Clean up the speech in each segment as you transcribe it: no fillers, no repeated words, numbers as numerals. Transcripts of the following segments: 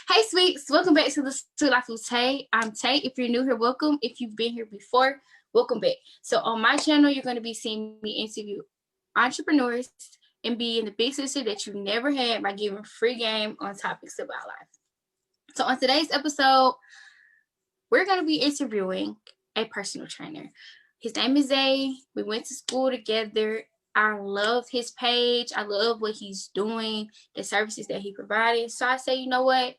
Hey, sweets. Welcome back to the Sweet Life with Xay. I'm Xay. If you're new here, welcome. If you've been here before, welcome back. So on my channel, you're going to be seeing me interview entrepreneurs and be in the big sister that you never had by giving free game on topics about life. So on today's episode, we're going to be interviewing a personal trainer. His name is Xay. We went to school together. I love his page. I love what he's doing, the services that he provided. So I say, you know what?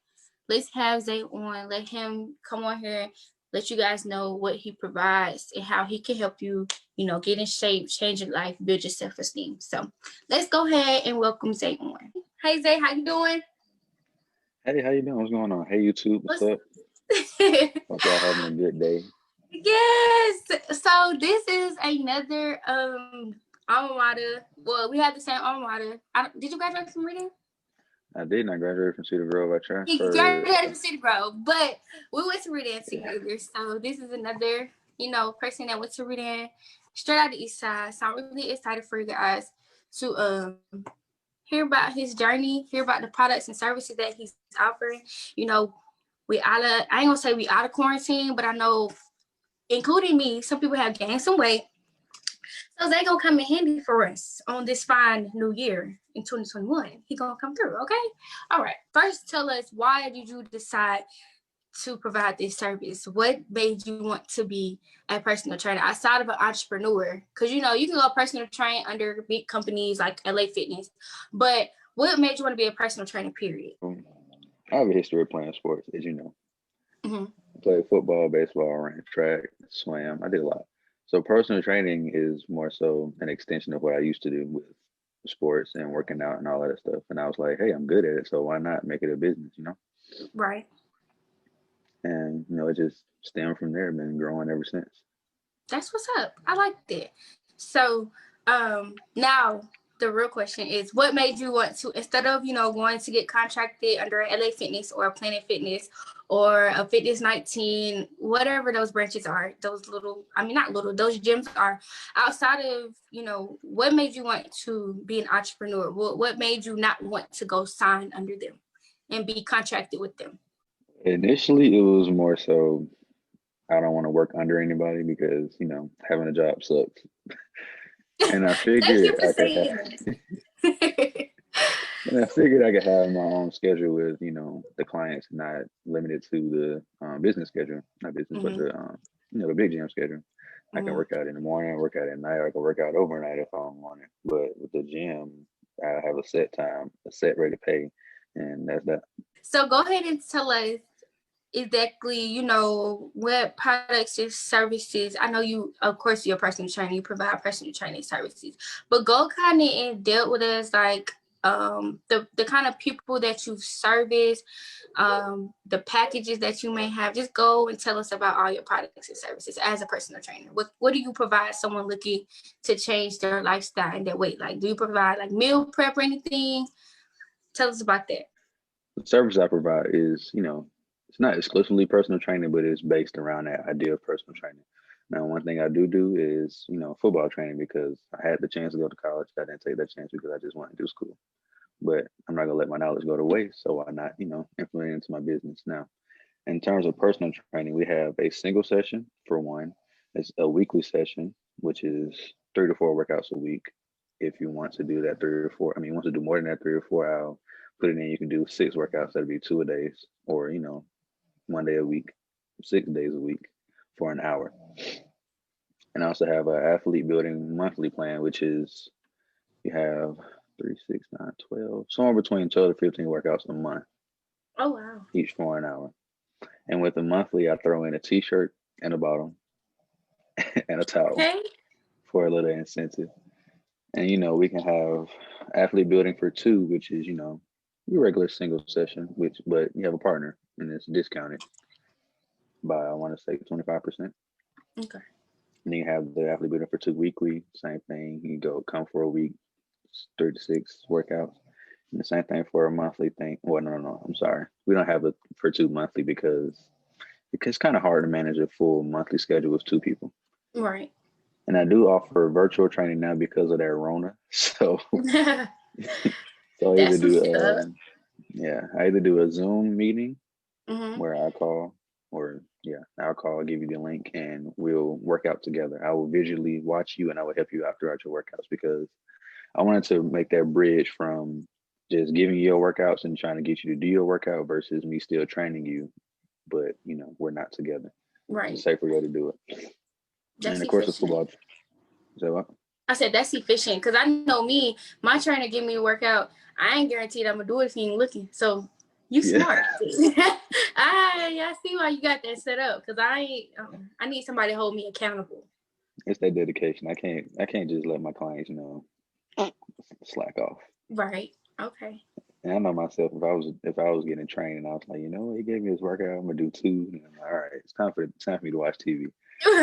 Let's have Xay on. Let him come on here, let you guys know what he provides and how he can help you, get in shape, change your life, build your self-esteem. So let's go ahead and welcome Xay on. Hey, Xay, how you doing? Hey, how you doing? What's going on? Hey, YouTube, what's up? Hope y'all having a good day. Yes. So this is another alma mater. Well, we have the same alma mater. Did you graduate from Reading? I did not graduate from Cedar Grove. I transferred. He graduated from Cedar Grove, but we went to Reading together. So this is another, person that went to Reading straight out the East Side. So I'm really excited for you guys to hear about his journey, hear about the products and services that he's offering. I ain't gonna say we out of quarantine, but I know, including me, some people have gained some weight. So they gonna come in handy for us on this fine new year in 2021. He gonna come through, okay? All right. First, tell us, why did you decide to provide this service? What made you want to be a personal trainer outside of an entrepreneur? Because you can go personal train under big companies like LA Fitness, but what made you want to be a personal trainer, period? I have a history of playing sports, as you know. Mm-hmm. I played football, baseball, ran track, swam. I did a lot. So personal training is more so an extension of what I used to do with sports and working out and all that stuff. And I was like, hey, I'm good at it, so why not make it a business, Right. And, it just stemmed from there, been growing ever since. That's what's up. I like that. So now the real question is, what made you want to, instead of, going to get contracted under LA Fitness or Planet Fitness or a Fitness 19, whatever those branches are, those those gyms are, outside of, what made you want to be an entrepreneur? What made you not want to go sign under them and be contracted with them? Initially, it was more so I don't want to work under anybody because, having a job sucks. And I figured I could have my own schedule with, the clients, not limited to the business schedule, not business, but the big gym schedule. I can work out in the morning, work out at night, or I can work out overnight if I want it. But with the gym, I have a set time, a set rate of pay, and that's that. So go ahead and tell us exactly, what products and services. I know you, of course, you're a personal trainer, you provide personal training services, but go kind of in depth with us, like the kind of people that you've serviced, the packages that you may have. Just go and tell us about all your products and services as a personal trainer. What do you provide someone looking to change their lifestyle and their weight? Like, do you provide like meal prep or anything? Tell us about that. The service I provide is, it's not exclusively personal training, but it's based around that idea of personal training. Now, one thing I do is, football training, because I had the chance to go to college. I didn't take that chance because I just wanted to do school. But I'm not gonna let my knowledge go to waste. So why not, implement it into my business now? In terms of personal training, we have a single session for one. It's a weekly session, which is 3 to 4 workouts a week. If you want to do that 3 or 4, you want to do more than that 3 or 4, I'll put it in. You can do 6 workouts. That'd be 2 a days, or 1 day a week, 6 days a week for an hour. And I also have an athlete building monthly plan, which is you have 3, 6, 9, 12, somewhere between 12 to 15 workouts a month. Oh, wow. Each for an hour. And with the monthly, I throw in a t-shirt and a bottom and a towel for a little incentive. And, we can have athlete building for 2, which is, your regular single session, but you have a partner and it's discounted by, I want to say, 25%. Okay. And then you have the athlete building for 2 weekly, same thing. You come for a week, 3 to 6 workouts. And the same thing for a monthly thing. Well, no, I'm sorry. We don't have it for 2 monthly because it's kind of hard to manage a full monthly schedule with 2 people. Right. And I do offer virtual training now because of that Rona. So, so I either do Yeah, I either do a Zoom meeting Mm-hmm. where I call, or yeah, I'll call, give you the link, and we'll work out together. I will visually watch you, and I will help you out throughout your workouts because I wanted to make that bridge from just giving you your workouts and trying to get you to do your workout versus me still training you, but we're not together. It's a Right. safer way to do it. And That's of course, the efficient. football. Is that what? I said that's efficient because I know me, my trainer give me a workout. I ain't guaranteed I'm gonna do it if he ain't looking. So you Yeah, smart. I see why you got that set up because I ain't. I need somebody to hold me accountable. it's that dedication. I can't just let my clients, slack off. Right. Okay. And I know myself, if I was getting trained and I was like, he gave me this workout, I'm gonna do two. And I'm like, all right, it's time for me to watch TV.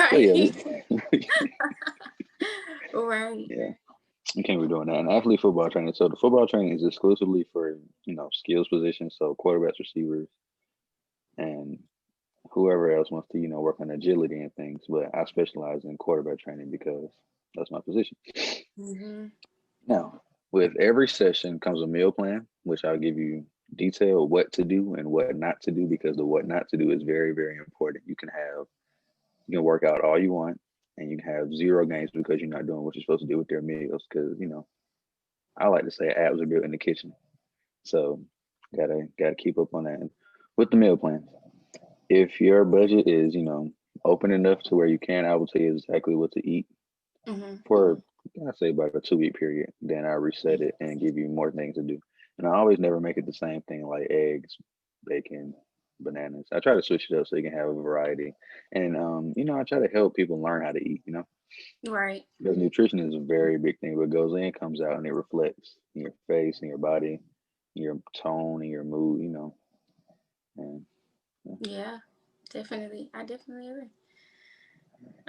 So yeah, Right. Right. yeah, you can't be doing that. And athlete football training. So the football training is exclusively for skills positions, so quarterbacks, receivers, and whoever else wants to work on agility and things. But I specialize in quarterback training because that's my position. Mm-hmm. Now, with every session comes a meal plan, which I'll give you detail what to do and what not to do because the what not to do is very, very important. You can work out all you want and you can have zero gains because you're not doing what you're supposed to do with their meals. Because I like to say abs are built in the kitchen, so gotta keep up on that. And with the meal plan, if your budget is open enough to where you can, I will tell you exactly what to eat Mm-hmm. for I say about a 2 week period. Then I reset it and give you more things to do. And I always never make it the same thing like eggs, bacon, bananas. I try to switch it up so you can have a variety. And I try to help people learn how to eat. Right. Because nutrition is a very big thing. What goes in comes out, and it reflects in your face, in your body, in your tone, in your mood. And yeah. Yeah. Definitely. I definitely agree.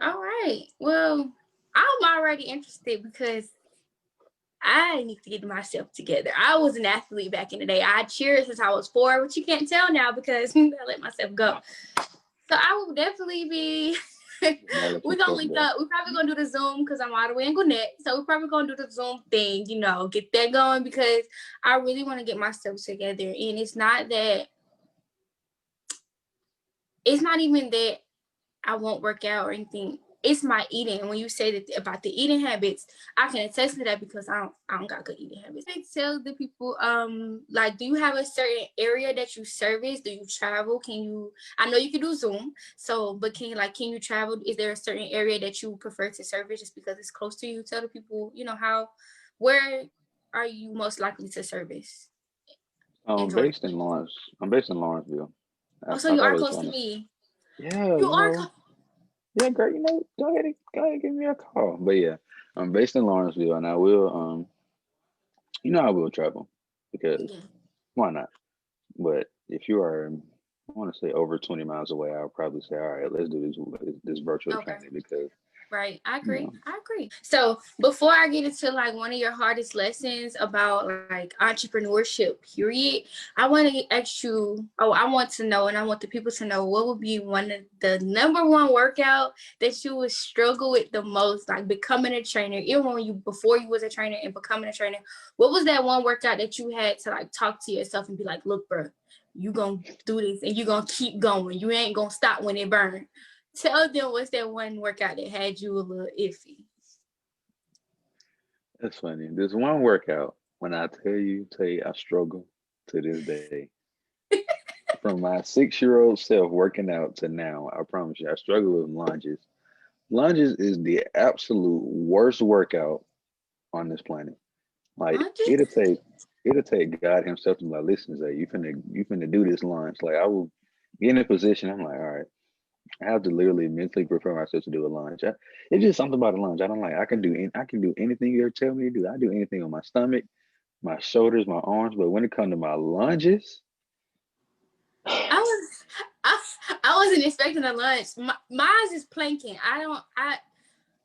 All right. Well, I'm already interested because I need to get myself together. I was an athlete back in the day. I cheered since I was 4, which you can't tell now because I let myself go. So I will definitely be. Now let We're gonna yourself link go. up. We're probably gonna do the Zoom because I'm all the way in Gwinnett. So we're probably gonna do the Zoom thing, get that going because I really want to get myself together. And it's not even that I won't work out or anything. It's my eating. And when you say that about the eating habits, I can attest to that because I don't got good eating habits. I tell the people, like, do you have a certain area that you service? Do you travel? I know you can do Zoom, but can you travel? Is there a certain area that you prefer to service just because it's close to you? Tell the people, where are you most likely to service in Georgia? I'm based in Lawrenceville. Oh, so I've you are always close to wanted. me. Yeah, You are yeah, great. Go ahead, give me a call. But yeah, I'm based in Lawrenceville, and I will travel because yeah. why not? But if you are, I want to say over 20 miles away, I'll probably say, all right, let's do this virtual Okay. training because Right. I you agree. know, I agree. So before I get into like one of your hardest lessons about like entrepreneurship, period, I want to ask you, I want to know, and I want the people to know what would be one of the number one workout that you would struggle with the most, like becoming a trainer, even before you was a trainer and becoming a trainer. What was that one workout that you had to like talk to yourself and be like, look, bro, you gonna do this and you gonna keep going. You ain't gonna stop when it burns. Tell them what's that one workout that had you a little iffy. that's funny. There's one workout when I tell you, I struggle to this day. From my 6-year-old self working out to now, I promise you, I struggle with lunges. Lunges is the absolute worst workout on this planet. Like Lunges? it'll take God Himself to be like, listen, Zay, you finna do this lunge. Like I will get in a position. I'm like, all right, I have to literally mentally prepare myself to do a lunge. It's just something about a lunge. I don't like. I can do anything you ever tell me to do. I do anything on my stomach, my shoulders, my arms. But when it comes to my lunges, I was I, I wasn't expecting a lunge. Mine's is planking.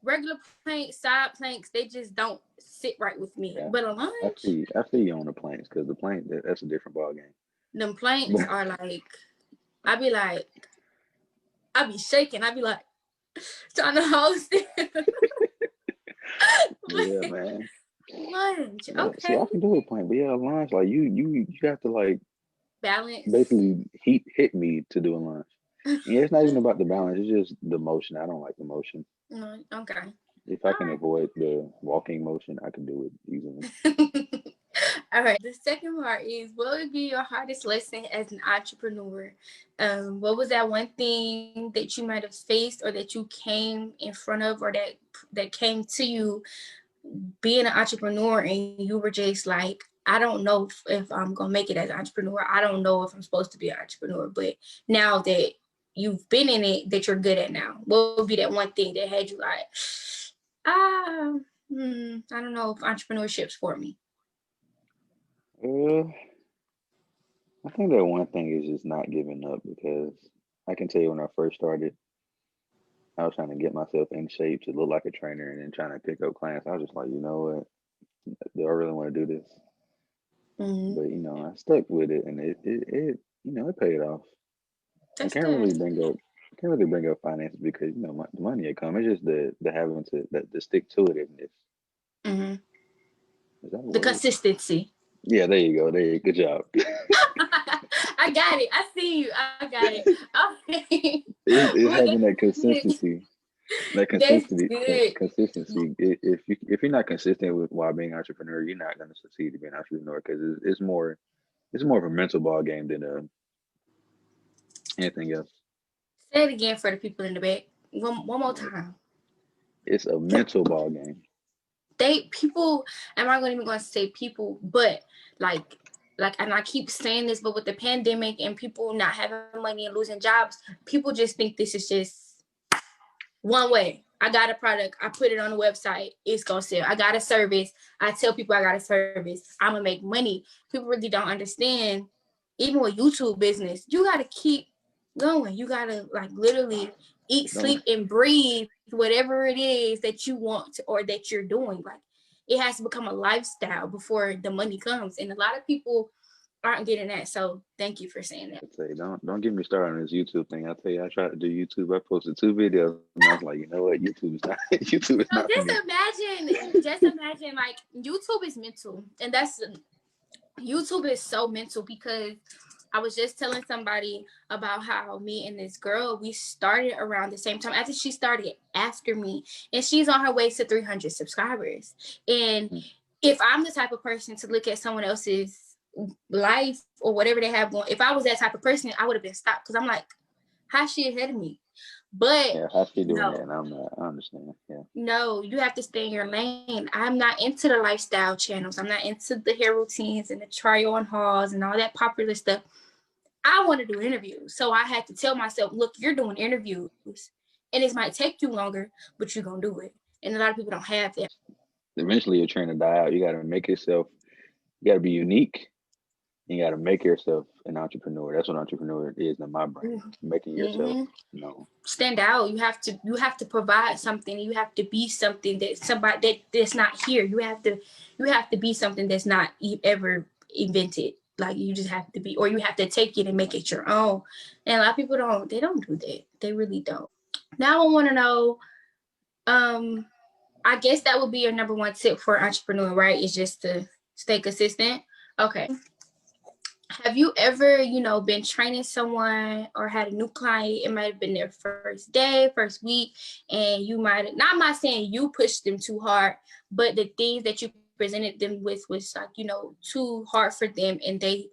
Regular planks, side planks, they just don't sit right with me. yeah, But a I lunge, see. I see you on the planks because the plank that's a different ball game. them planks are like I be like I be shaking. I be like trying to host it. Yeah, man. Lunge. Yeah, see, Okay. I can do a plank, but yeah, lunge like you have to like Balance. Basically, he hit me to do a lunge. Yeah, it's not even about the balance. It's just the motion. I don't like the motion. No, okay. If I can avoid the walking motion, I can do it easily. All right. The second part is, what would be your hardest lesson as an entrepreneur? What was that one thing that you might have faced or that you came in front of or that came to you being an entrepreneur and you were just like, I don't know if I'm gonna make it as an entrepreneur. I don't know if I'm supposed to be an entrepreneur, but now that you've been in it, that you're good at now, what would be that one thing that had you like, ah, I don't know if entrepreneurship's for me. Uh, I think that one thing is just not giving up because I can tell you when I first started, I was trying to get myself in shape to look like a trainer and then trying to pick up clients. I was just like, you know what? Do I really want to do this? Mm-hmm. But I stuck with it, and it paid off. I That's can't good. really bring up finances because the money will come. It's just the having to the stick to itiveness. Mm-hmm. Is that a The word? consistency. Yeah, there you go. There you good job. I got it. I see you. I got it. Okay. It's Well, having that good. consistency. That That's consistency, good. consistency. If you're not consistent with while being an entrepreneur, you're not going to succeed to be an entrepreneur because it's more of a mental ball game than anything else. Say it again for the people in the back. One more time. It's a mental ball game. People, I'm not even going to say people, but like and I keep saying this, but with the pandemic and people not having money and losing jobs, people just think this is just one way. I got a product, I put it on the website, it's gonna sell. I got a service, I tell people I got a service, I'm gonna make money. People really don't understand, even with YouTube business, you gotta keep going. You gotta like literally eat, Don't sleep, and breathe whatever it is that you want or that you're doing. Like it has to become a lifestyle before the money comes. And a lot of people aren't getting that. So thank you for saying that. say don't get me started on this YouTube thing. I tell you, I tried to do YouTube. I posted 2 videos, and I was like, you know what? YouTube is not YouTube is So not for me. just imagine like YouTube is mental. And that's YouTube is so mental because I was just telling somebody about how me and this girl, we started around the same time. After she started after me, and she's on her way to 300 subscribers. And if I'm the type of person to look at someone else's life or whatever they have going, if I was that type of person, I would have been stopped because I'm like, how's she ahead of me? But Yeah, how's she doing that? no, And I'm not. I understand. Yeah. no, you have to stay in your lane. I'm not into the lifestyle channels. I'm not into the hair routines and the try on hauls and all that popular stuff. I want to do interviews. So I had to tell myself, look, you're doing interviews and it might take you longer, but you're going to do it. And a lot of people don't have that. Eventually, you're trying to die out. You got to make yourself. You got to be unique. You got to make yourself an entrepreneur. That's what entrepreneur is in my brain. Making yourself Mm-hmm. known. Stand out. You have to provide something. You have to be something that somebody that's not here. You have to be something that's not ever invented. Like you just have to be, or you have to take it and make it your own. And a lot of people don't do that. They really don't. Now I want to know, um, I guess that would be your number one tip for an entrepreneur, right? Is just to stay consistent. Okay. Have you ever, been training someone or had a new client? It might have been their first day, first week, and you might have, now I'm not saying you pushed them too hard, but the things that you presented them with was like, too hard for them and they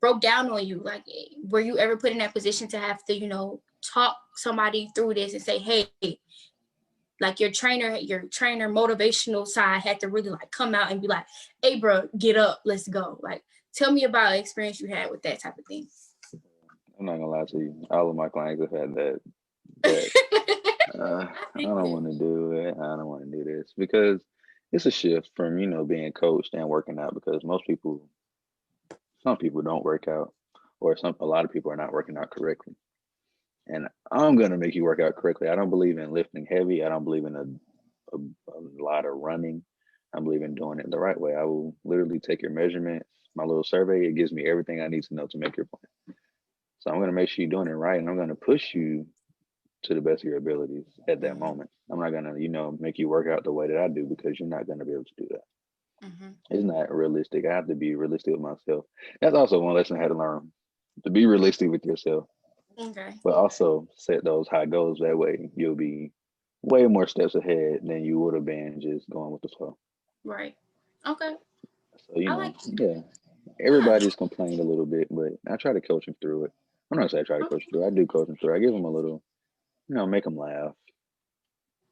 broke down on you. Like, were you ever put in that position to have to, talk somebody through this and say, hey, like your trainer motivational side had to really like come out and be like, hey bro, get up, let's go. Like tell me about an experience you had with that type of thing. I'm not gonna lie to you. All of my clients have had that. That I don't want to do it. I don't want to do this because it's a shift from being coached and working out because some people don't work out, or a lot of people are not working out correctly. And I'm gonna make you work out correctly. I don't believe in lifting heavy. I don't believe in a lot of running. I believe in doing it the right way. I will literally take your measurements, my little survey. It gives me everything I need to know to make your plan. So I'm gonna make sure you're doing it right, and I'm gonna push you to the best of your abilities at that Mm-hmm. moment. I'm not gonna, make you work out the way that I do because you're not gonna be able to do that. Mm-hmm. It's not realistic. I have to be realistic with myself. That's also one lesson I had to learn to be realistic with yourself, Okay. but also set those high goals. That way, you'll be way more steps ahead than you would have been just going with the flow. Right. Okay. So, you I know, like. yeah, Yeah. everybody's complained a little bit, but I try to coach them through it. I'm not saying I try to coach them through it. I do coach them through it. I give them a little, make them laugh.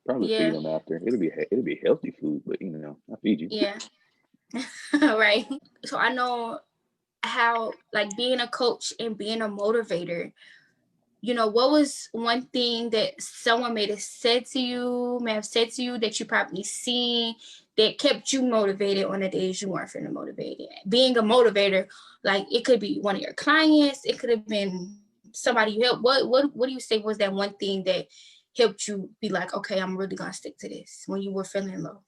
Probably feed Yeah. them after. It'll be healthy food, but I feed you. Yeah. Right. So I know how like being a coach and being a motivator, what was one thing that someone may have said to you that you probably seen that kept you motivated on the days you weren't feeling motivated? Being a motivator, like it could be one of your clients, it could have been somebody you helped. What do you say was that one thing that helped you be like, okay, I'm really gonna stick to this when you were feeling low?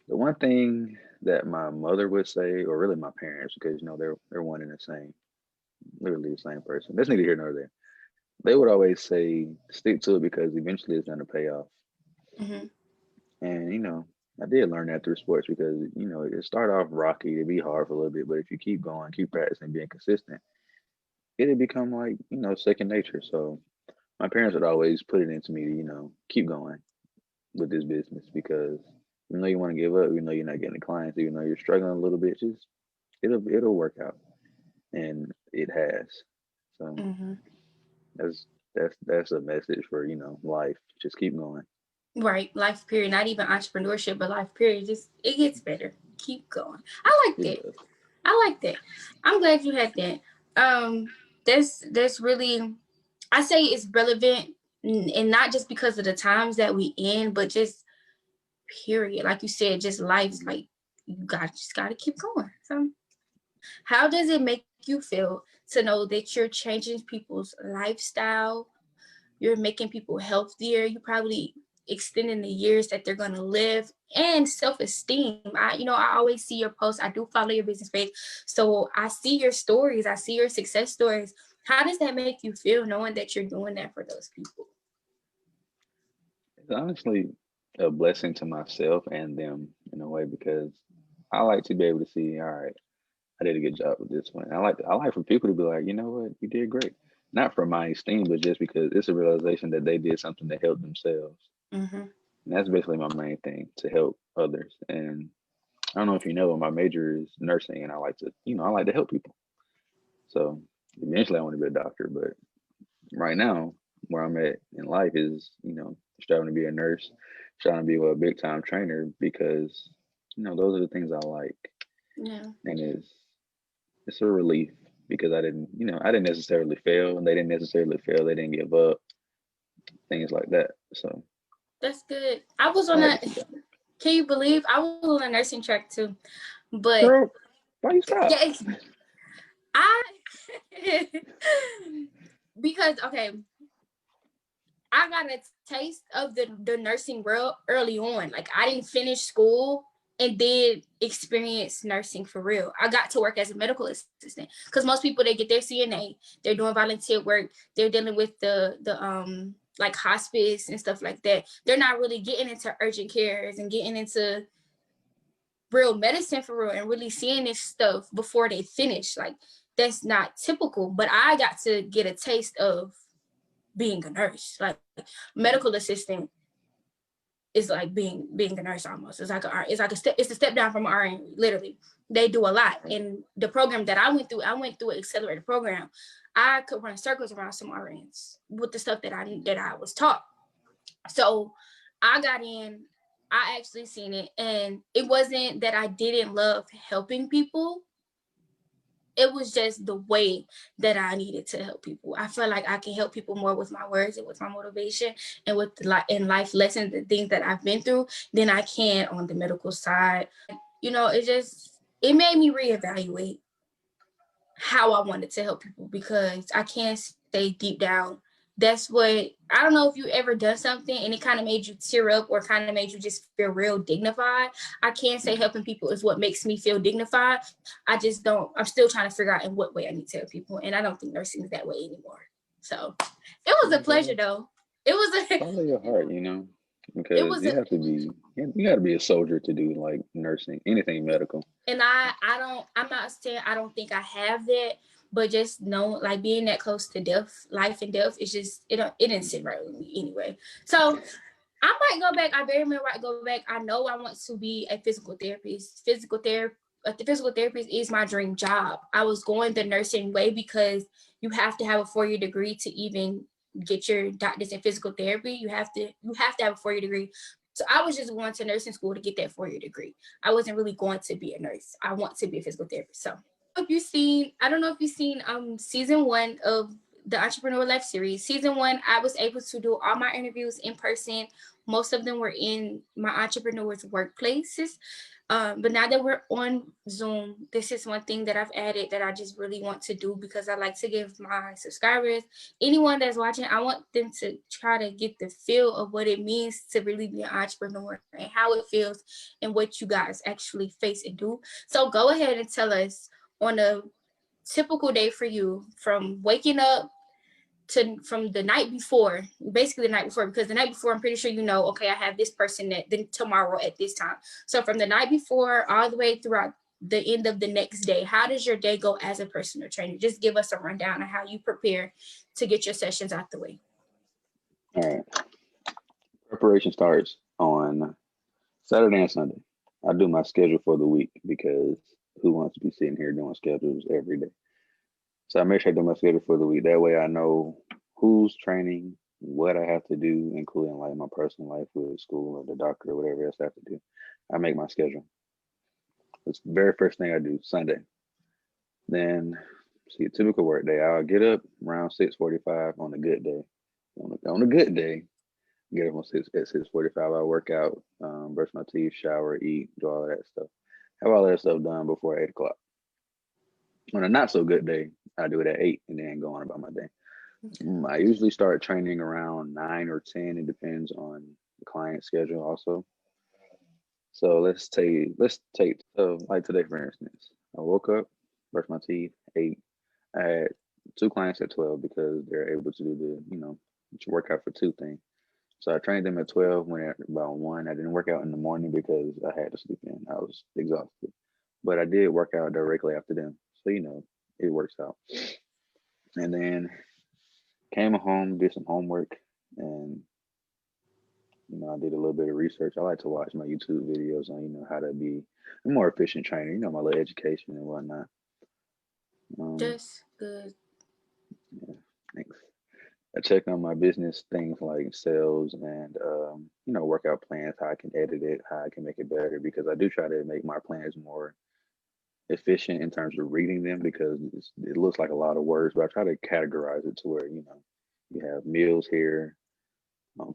The one thing that my mother would say, or really my parents, because they're one and the same, literally the same person. That's neither here nor there. They would always say, stick to it because eventually it's gonna pay off. Mm-hmm. And I did learn that through sports because it started off rocky, it'd be hard for a little bit, but if you keep going, keep practicing, being consistent, it'd become like second nature. So my parents would always put it into me to keep going with this business because even though you want to give up, even though you're not getting the clients, even though you're struggling a little bit, just it'll work out, and it has. So Mm-hmm. that's that's a message for life. Just keep going. Right, life period, not even entrepreneurship, but life period. Just it gets better. Keep going. I like It that. does. I like that. I'm glad you had that. Um, that's really, I say it's relevant, and not just because of the times that we in, but just period. Like you said, just life's like just gotta keep going. So, how does it make you feel to know that you're changing people's lifestyle? You're making people healthier. You probably extending the years that they're gonna live, and self-esteem. I always see your posts. I do follow your business page, so I see your stories. I see your success stories. How does that make you feel knowing that you're doing that for those people? It's honestly a blessing to myself and them in a way because I like to be able to see, all right, I did a good job with this one. I like for people to be like, you know what, you did great. Not for my esteem, but just because it's a realization that they did something to help themselves. Mm-hmm. And that's basically my main thing, to help others. And I don't know if you know, but my major is nursing and I like to help people. So eventually I want to be a doctor, but right now where I'm at in life is, striving to be a nurse, trying to be a big time trainer because, those are the things I like. Yeah. And it's a relief because I didn't necessarily fail and they didn't necessarily fail. They didn't give up, things like that. So That's good. I was I on like a to see that. Can you believe I was on a nursing track too? But Girl, why you stop? yeah, I because okay, I got a taste of the nursing world early on. Like I didn't finish school and then experience nursing for real. I got to work as a medical assistant because most people they get their CNA, they're doing volunteer work, they're dealing with the like hospice and stuff like that. They're not really getting into urgent cares and getting into real medicine for real and really seeing this stuff before they finish. Like that's not typical. But I got to get a taste of being a nurse. Like medical assistant is like being a nurse almost. It's a step down from RN, literally. They do a lot. And the program that I went through an accelerated program. I could run circles around some RNs with the stuff that I was taught. So I got in, I actually seen it, and it wasn't that I didn't love helping people. It was just the way that I needed to help people. I feel like I can help people more with my words and with my motivation and with in life lessons, the things that I've been through, than I can on the medical side. It made me reevaluate how I wanted to help people because I can't say deep down that's what I don't know if you ever done something and it kind of made you tear up or kind of made you just feel real dignified. I can't say helping people is what makes me feel dignified. I just don't. I'm still trying to figure out in what way I need to help people, and I don't think nursing is that way anymore. So it was a You pleasure gotta though. It was a follow your heart, it because was you a have to be you got to be a soldier to do like nursing, anything medical. and I'm not saying I don't think I have that, but just know, like, being that close to death, life and death, it's just, it didn't sit right with me anyway. So I might go back. I very much might go back. I know I want to be a physical therapist. The physical therapist is my dream job. I was going the nursing way because you have to have a 4-year degree to even get your doctors in physical therapy. You have to have a 4-year degree. So I was just going to nursing school to get that 4-year degree. I wasn't really going to be a nurse. I want to be a physical therapist. So I don't know if you've seen season 1 of the Entrepreneur Life series. Season 1, I was able to do all my interviews in person. Most of them were in my entrepreneurs' workplaces. But now that we're on Zoom, this is one thing that I've added that I just really want to do, because I like to give my subscribers, anyone that's watching, I want them to try to get the feel of what it means to really be an entrepreneur and how it feels and what you guys actually face and do. So go ahead and tell us, on a typical day for you, from waking up from the night before, basically the night before, because the night before, I'm pretty sure okay, I have this person then tomorrow at this time. So from the night before all the way throughout the end of the next day, how does your day go as a personal trainer? Just give us a rundown of how you prepare to get your sessions out the way. All right. Preparation starts on Saturday and Sunday. I do my schedule for the week, because who wants to be sitting here doing schedules every day? So I make sure I do my schedule for the week. That way I know who's training, what I have to do, including like my personal life with school or the doctor or whatever else I have to do. I make my schedule. It's the very first thing I do, Sunday. Then, see, a typical work day, I'll get up around 6:45 on a good day. On a good day, get up at 6:45. I work out, brush my teeth, shower, eat, do all of that stuff. Have all that stuff done before 8 o'clock. On a not so good day, I do it at 8 and then go on about my day. I usually start training around 9 or 10. It depends on the client schedule also. So let's take like today, for instance. I woke up, brushed my teeth, 8. I had 2 clients at 12 because they're able to do the workout for 2 thing. So I trained them at 12. Went at about 1. I didn't work out in the morning because I had to sleep in. I was exhausted, but I did work out directly after them. So it works out. And then came home, did some homework, and I did a little bit of research. I like to watch my YouTube videos on how to be a more efficient trainer. My little education and whatnot. That's good. Yeah, thanks. I check on my business things like sales and workout plans, how I can edit it, how I can make it better, because I do try to make my plans more efficient in terms of reading them, because it looks like a lot of words, but I try to categorize it to where you have meals here,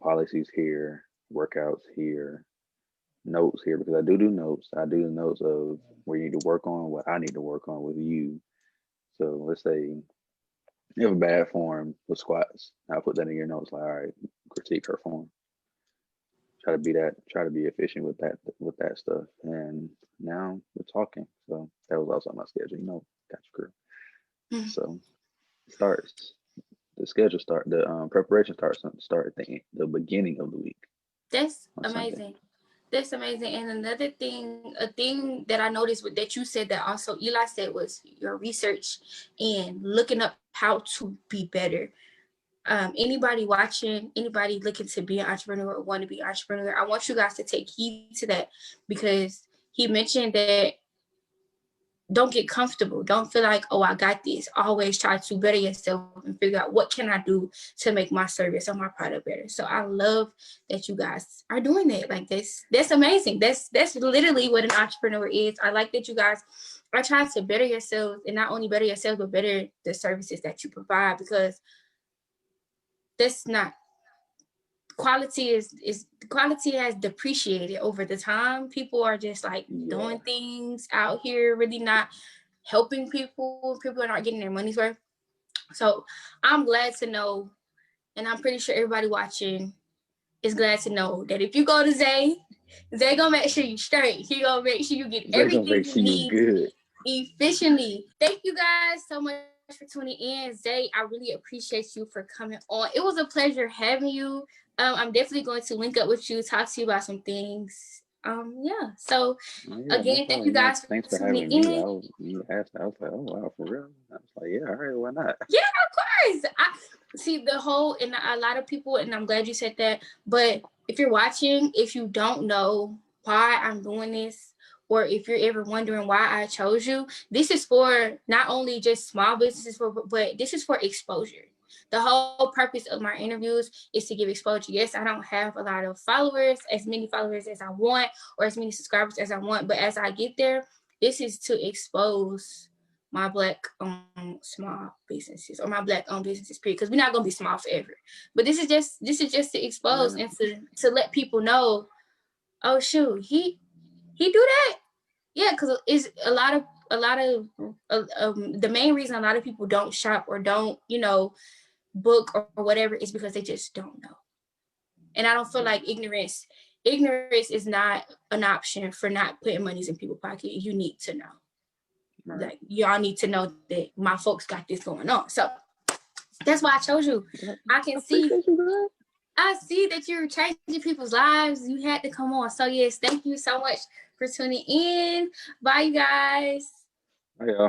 policies here, workouts here, notes here, because I do notes. I do the notes of where you need to work on, what I need to work on with you. So let's say you have a bad form with squats, I'll put that in your notes, like, all right, critique her form. Try to be efficient with that stuff. And now we're talking. So that was also on my schedule, got your crew. So the preparation starts at the beginning of the week. That's amazing. That's amazing. And another thing, a thing that I noticed that you said that also Eli said, was your research and looking up how to be better. Anybody watching, anybody looking to be an entrepreneur or want to be an entrepreneur, I want you guys to take heed to that, because he mentioned that don't get comfortable. Don't feel like, oh, I got this. Always try to better yourself and figure out what can I do to make my service or my product better. So I love that you guys are doing that. Like that's amazing. That's literally what an entrepreneur is. I like that you guys are trying to better yourselves, and not only better yourself, but better the services that you provide, because that's not quality quality has depreciated over the time. People are just like doing things out here, really not helping people. People are not getting their money's worth. So I'm glad to know, and I'm pretty sure everybody watching is glad to know, that if you go to Xay gonna make sure you straight. He gonna make sure you get everything you need good efficiently. Thank you guys so much for tuning in. Xay, I really appreciate you for coming on. It was a pleasure having you. I'm definitely going to link up with you, talk to you about some things Yeah. So Oh, yeah, no again, thank you problem. guys for Thanks for tuning having me. in. You asked, I was like, oh wow, for real? I was like, yeah, all right, why not? Yeah, of course. I see the whole, and a lot of people, and I'm glad you said that. But if you're watching, if you don't know why I'm doing this, or if you're ever wondering why I chose you, this is for not only just small businesses, but this is for exposure. The whole purpose of my interviews is to give exposure. Yes, I don't have a lot of followers, as many followers as I want, or as many subscribers as I want. But as I get there, this is to expose my Black small businesses, or my Black owned businesses, period. Because we're not gonna be small forever. But this is just to expose Yeah, and to let people know. Oh shoot, he do that. Yeah, because it's the main reason a lot of people don't shop or don't book or whatever is because they just don't know. And I don't feel yeah, like ignorance is not an option for not putting monies in people's pocket. You need to know. right. Like, y'all need to know that my folks got this going on. So that's why I chose you. Yeah, I I can see, appreciate you, girl. I see that you're changing people's lives. You had to come on. So yes, thank you so much for tuning in. Bye, you guys. Oh, yeah.